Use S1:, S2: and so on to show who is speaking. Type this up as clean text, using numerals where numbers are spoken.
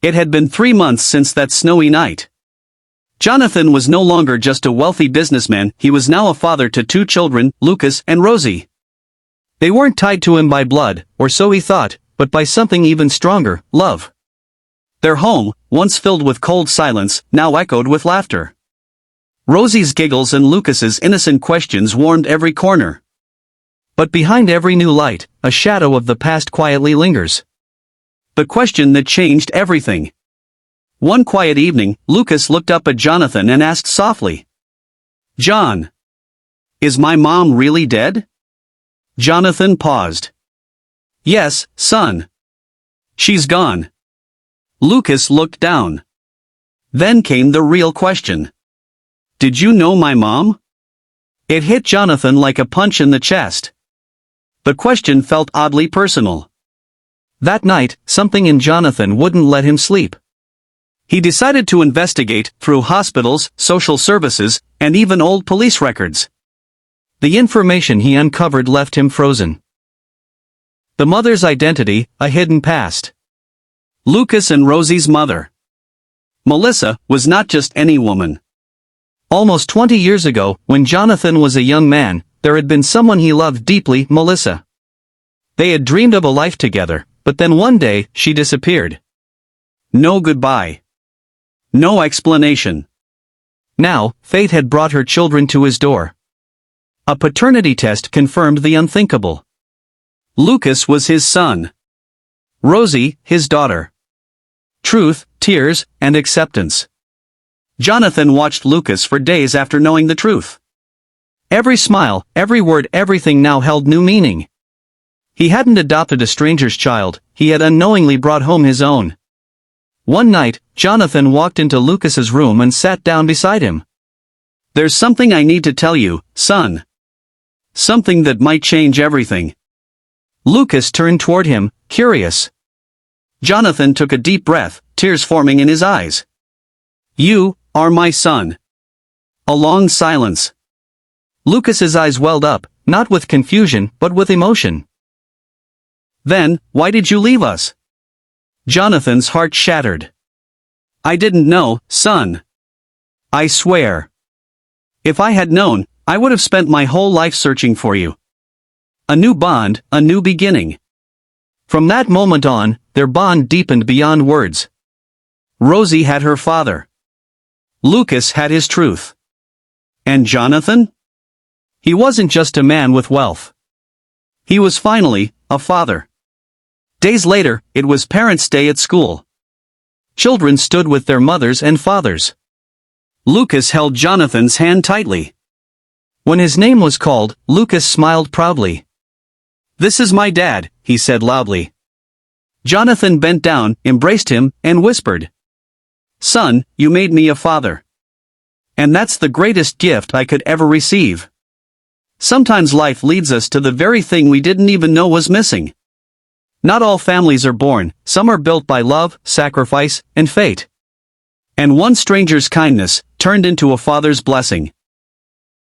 S1: It had been 3 months since that snowy night. Jonathan was no longer just a wealthy businessman, he was now a father to 2 children, Lucas and Rosie. They weren't tied to him by blood, or so he thought, but by something even stronger, love. Their home, once filled with cold silence, now echoed with laughter. Rosie's giggles and Lucas's innocent questions warmed every corner. But behind every new light, a shadow of the past quietly lingers. The question that changed everything. One quiet evening, Lucas looked up at Jonathan and asked softly, "John, is my mom really dead?" Jonathan paused. "Yes, son. She's gone." Lucas looked down. Then came the real question. "Did you know my mom?" It hit Jonathan like a punch in the chest. The question felt oddly personal. That night, something in Jonathan wouldn't let him sleep. He decided to investigate, through hospitals, social services, and even old police records. The information he uncovered left him frozen. The mother's identity, a hidden past. Lucas and Rosie's mother. Melissa was not just any woman. Almost 20 years ago, when Jonathan was a young man, there had been someone he loved deeply, Melissa. They had dreamed of a life together, but then one day, she disappeared. No goodbye. No explanation. Now, fate had brought her children to his door. A paternity test confirmed the unthinkable. Lucas was his son. Rosie, his daughter. Truth, tears, and acceptance. Jonathan watched Lucas for days after knowing the truth. Every smile, every word, everything now held new meaning. He hadn't adopted a stranger's child, he had unknowingly brought home his own. One night, Jonathan walked into Lucas's room and sat down beside him. "There's something I need to tell you, son. Something that might change everything." Lucas turned toward him, curious. Jonathan took a deep breath, tears forming in his eyes. "You are my son." A long silence. Lucas's eyes welled up, not with confusion, but with emotion. "Then, why did you leave us?" Jonathan's heart shattered. "I didn't know, son. I swear. If I had known, I would have spent my whole life searching for you." A new bond, a new beginning. From that moment on, their bond deepened beyond words. Rosie had her father. Lucas had his truth. And Jonathan? He wasn't just a man with wealth. He was finally a father. Days later, it was Parents' Day at school. Children stood with their mothers and fathers. Lucas held Jonathan's hand tightly. When his name was called, Lucas smiled proudly. "This is my dad," he said loudly. Jonathan bent down, embraced him, and whispered, "Son, you made me a father. And that's the greatest gift I could ever receive." Sometimes life leads us to the very thing we didn't even know was missing. Not all families are born, some are built by love, sacrifice, and fate. And one stranger's kindness turned into a father's blessing.